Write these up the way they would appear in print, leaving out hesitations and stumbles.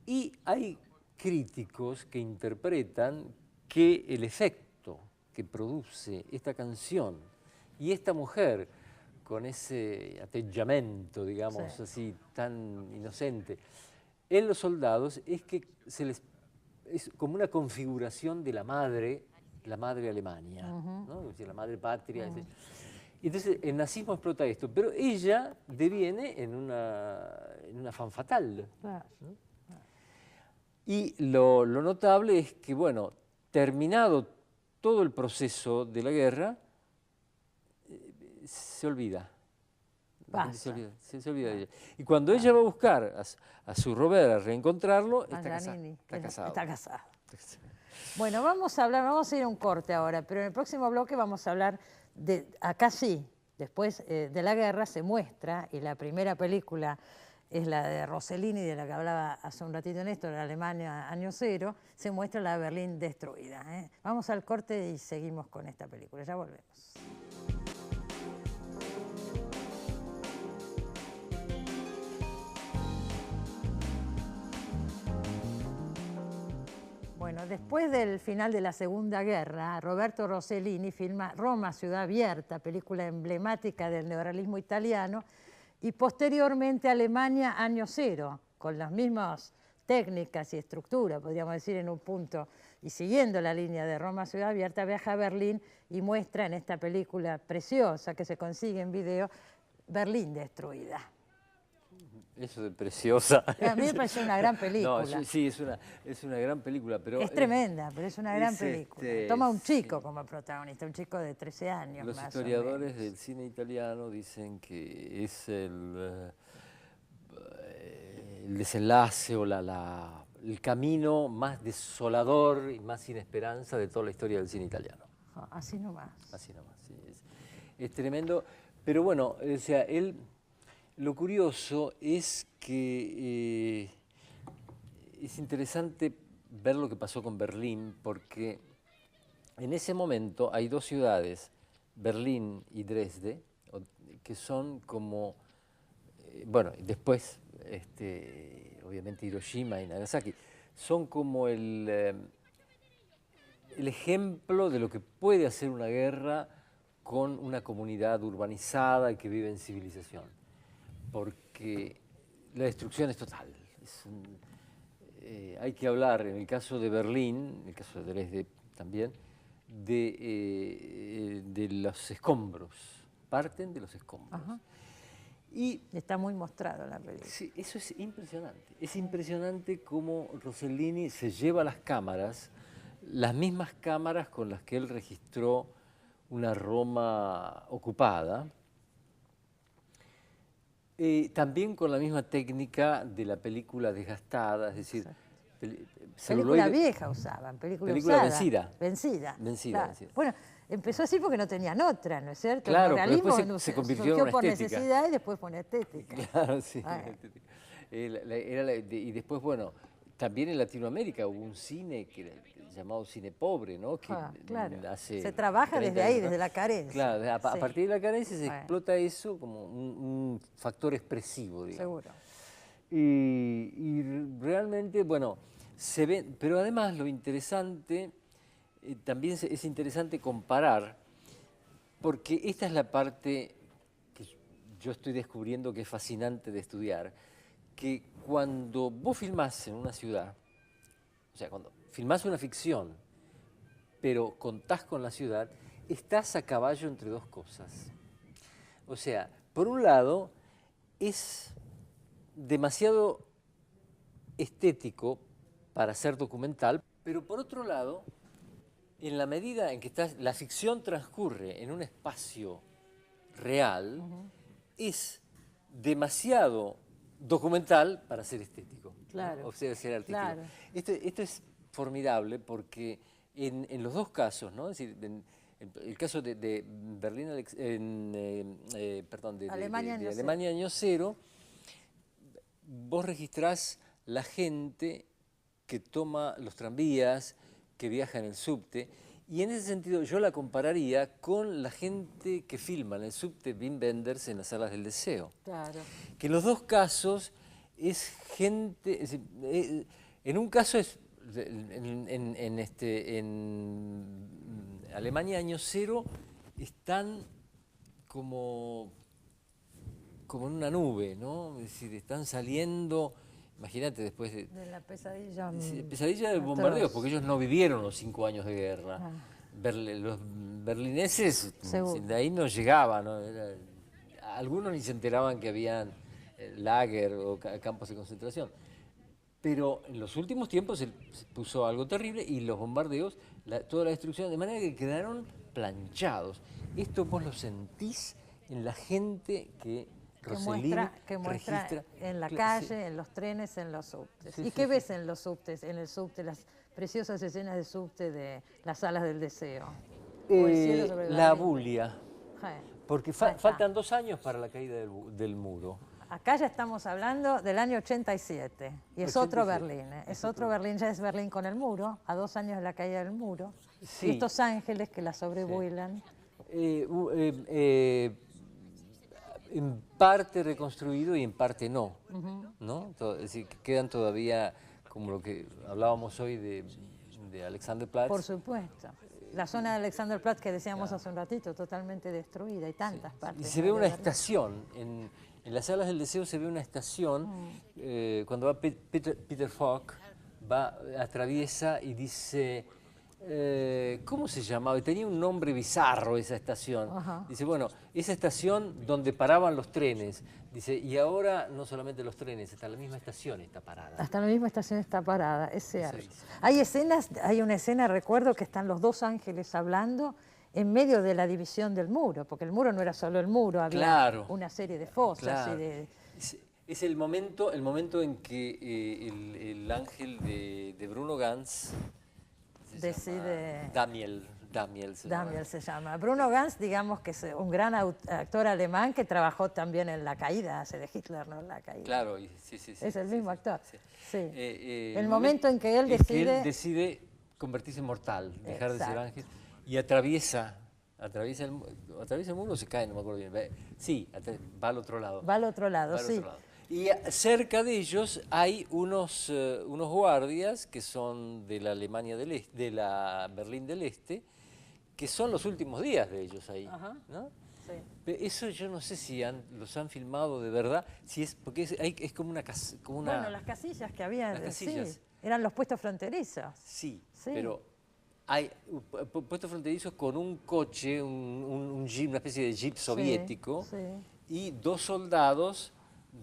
Y hay críticos que interpretan que el efecto que produce esta canción y esta mujer con ese atteggiamento, digamos Sí. así, tan inocente, en los soldados es que es como una configuración de la madre Alemania, ¿no? Es decir, la madre patria. Y entonces el nazismo explota esto, pero ella deviene en una femme fatale. Claro. ¿No? Y lo notable es que, bueno, terminado todo el proceso de la guerra, se olvida. La gente se olvida de ella. Y cuando ella va a buscar a su Robert, a reencontrarlo, está casado. Está casado. Bueno, vamos a ir a un corte ahora, pero en el próximo bloque vamos a hablar acá sí, después de la guerra se muestra, y la primera película es la de Rossellini, de la que hablaba hace un ratito Néstor, la Alemania año cero, se muestra la Berlín destruida. Vamos al corte y seguimos con esta película, ya volvemos. Bueno, después del final de la Segunda Guerra, Roberto Rossellini filma Roma, ciudad abierta, película emblemática del neorrealismo italiano, y posteriormente Alemania, año cero, con las mismas técnicas y estructura, podríamos decir en un punto, y siguiendo la línea de Roma, ciudad abierta, viaja a Berlín y muestra en esta película preciosa que se consigue en video, Berlín destruida. Eso de preciosa. A mí me pareció una gran película. No, sí, es una gran película, pero... Es tremenda, pero es una gran película. Toma un chico sí, como protagonista, un chico de 13 años los más historiadores del cine italiano dicen que es el desenlace o el camino más desolador y más sin esperanza de toda la historia del cine italiano. Así nomás. Así nomás, sí. Es tremendo, pero bueno, o sea, lo curioso es que es interesante ver lo que pasó con Berlín, porque en ese momento hay dos ciudades, Berlín y Dresde, que son como, bueno, después, obviamente Hiroshima y Nagasaki, son como el ejemplo de lo que puede hacer una guerra con una comunidad urbanizada y que vive en civilización. Porque la destrucción es total. Hay que hablar, en el caso de Berlín, en el caso de Dresde también, de los escombros. Parten de los escombros. Ajá. Y está muy mostrado en la película. Sí, eso es impresionante. Es impresionante cómo Rossellini se lleva las cámaras, las mismas cámaras con las que él registró una Roma ocupada, también con la misma técnica de la película desgastada, es decir, película vieja usaban, película usada, vencida. Vencida. Vencida. Bueno, empezó así porque no tenían otra, ¿no es cierto? Claro, el pero realismo después se convirtió en una por estética. necesidad y después por estética. Claro, sí, estética. Y después, bueno, también en Latinoamérica hubo un cine que era llamado cine pobre, ¿no? Que claro. hace se trabaja desde ahí, desde la carencia. Claro, a partir de la carencia se explota eso como un factor expresivo, digamos. Seguro. Y realmente, bueno, se ve, pero además lo interesante, también es interesante comparar, porque esta es la parte que yo estoy descubriendo que es fascinante de estudiar, que cuando vos filmás en una ciudad, o sea, cuando filmás una ficción, pero contás con la ciudad, estás a caballo entre dos cosas. O sea, por un lado, es demasiado estético para ser documental, pero por otro lado, en la medida en que la ficción transcurre en un espacio real, es demasiado documental para ser estético, claro, ¿no? O sea, ser artístico. Claro. Esto es formidable porque en los dos casos, ¿no? Es decir, en el caso de Berlín, perdón, de Alemania año cero, vos registrás la gente que toma los tranvías, que viaja en el subte, y en ese sentido yo la compararía con la gente que filma en el subte Wim Wenders en las salas del deseo. Claro. Que en los dos casos es gente, en un caso es, en Alemania año cero están como en una nube, ¿no? Es decir, están saliendo, imagínate después de la pesadilla. pesadilla de bombardeos, porque ellos no vivieron los 5 años de guerra. Ah. Los berlineses Seguro. de ahí no llegaban, ¿no? Algunos ni se enteraban que habían lager o campos de concentración. Pero en los últimos tiempos se puso algo terrible y los bombardeos, toda la destrucción, de manera que quedaron planchados. Esto vos lo sentís en la gente que Rossellini Que muestra registra en la sí. calle, en los trenes, en los subtes. Sí, ¿Y sí, qué sí. ves en los subtes, en el subte, las preciosas escenas de subte de las salas del deseo? O el cielo sobre La Berlín. bulia, Ja. porque Ahí está. faltan 2 años para la caída del muro. Acá ya estamos hablando del año 87 y es otro 87, Berlín, ¿eh? Es otro Berlín, ya es Berlín con el muro, a 2 años de la caída del muro. Sí. Y estos ángeles que la sobrevuelan. En parte reconstruido y en parte no, ¿no? Es decir, que quedan todavía, como lo que hablábamos hoy de Alexanderplatz. Por supuesto. La zona de Alexanderplatz que decíamos hace un ratito, totalmente destruida, y tantas partes. Y se ve ¿no? una de Berlín. estación, en las salas del deseo se ve una estación, cuando va Peter Falk, atraviesa y dice, ¿cómo se llamaba? Tenía un nombre bizarro esa estación. Ajá. Dice, bueno, esa estación donde paraban los trenes. Dice, y ahora no solamente los trenes, hasta la misma estación está parada. Hasta la misma estación está parada, es cierto. Sí. Hay una escena, recuerdo, que están los 2 ángeles hablando en medio de la división del muro, porque el muro no era solo el muro, había Claro. una serie de fosas Claro. y de... Es el momento en que el ángel de Bruno Ganz Decide... Daniel se llama. Daniel se llama. Bruno Ganz, digamos que es un gran actor alemán que trabajó también en La Caída, hace de Hitler, ¿no? La Caída. Claro, sí. Es el mismo actor. Sí. Sí. El momento en que él es decide... él decide convertirse en mortal, dejar de ser Exacto. ángel, y atraviesa el muro o se cae, no me acuerdo bien. Sí, va al otro lado. Va al otro lado, Va al sí. otro lado. Y cerca de ellos hay unos guardias que son de la Alemania del Este, de la Berlín del Este, que son los últimos días de ellos ahí, Ajá. ¿no? Sí. Eso yo no sé si los han filmado de verdad, si es porque es como una casa, Bueno, las casillas que había, Las casillas. sí, eran los puestos fronterizos. Sí, Sí. pero hay puestos fronterizos con un coche, un jeep, una especie de jeep soviético, Sí. y 2 soldados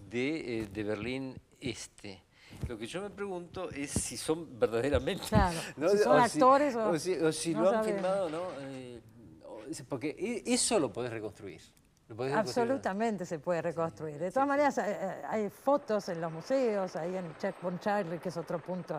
de Berlín Este. Lo que yo me pregunto es si son verdaderamente... Claro, ¿no? si son O actores o si no lo han sabemos. filmado, ¿no? Porque eso lo podés reconstruir. Lo podés reconstruir. Absolutamente se puede reconstruir. De todas maneras, hay fotos en los museos, ahí en Checkpoint Charlie, que es otro punto,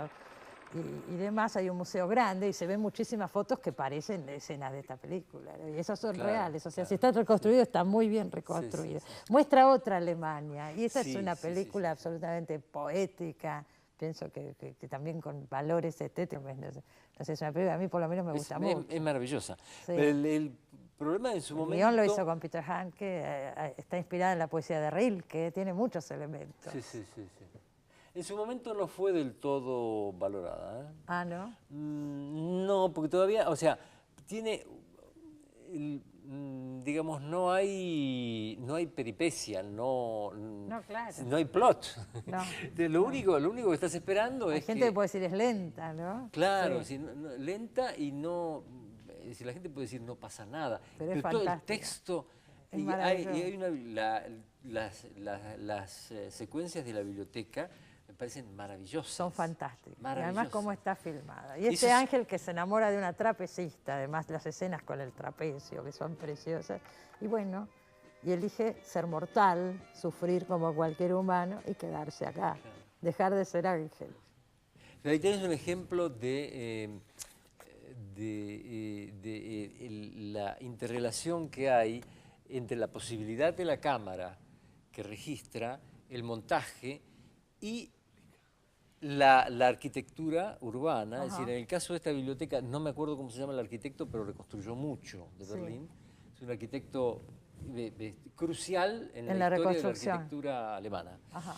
y demás, hay un museo grande y se ven muchísimas fotos que parecen de escenas de esta película. Y esas son Claro, reales, o sea, claro. si está reconstruido, está muy bien reconstruido. Sí. Muestra otra Alemania, y esa Sí, es una sí, película absolutamente poética, pienso que también con valores estéticos. No sé, es una película, a mí por lo menos me gusta mucho. Es maravillosa. Sí. El problema en su El momento... guión lo hizo con Peter Handke, está inspirada en la poesía de Rilke, tiene muchos elementos. Sí. En su momento no fue del todo valorada, ¿eh? Ah, ¿no? No, porque todavía, o sea, tiene, digamos, no hay peripecia, no claro. no hay plot. No, Lo único que estás esperando Hay es gente que puede decir es lenta, ¿no? claro, Sí. lenta y no, si la gente puede decir no pasa nada, Pero es todo el fantástica. texto, Es y maravilloso. hay las secuencias de la biblioteca me parecen maravillosas. Son fantásticas. Y además Maravillosas. cómo está filmada. Y Eso este es- ángel que se enamora de una trapecista, además las escenas con el trapecio, que son preciosas. Y bueno, y elige ser mortal, sufrir como cualquier humano y quedarse acá, dejar de ser ángel. Pero ahí tenés un ejemplo de la interrelación que hay entre la posibilidad de la cámara que registra el montaje y la arquitectura urbana. Es Ajá. decir, en el caso de esta biblioteca, no me acuerdo cómo se llama el arquitecto, pero reconstruyó mucho de Sí. Berlín. Es un arquitecto crucial en En la la historia de la reconstrucción. arquitectura alemana. Ajá.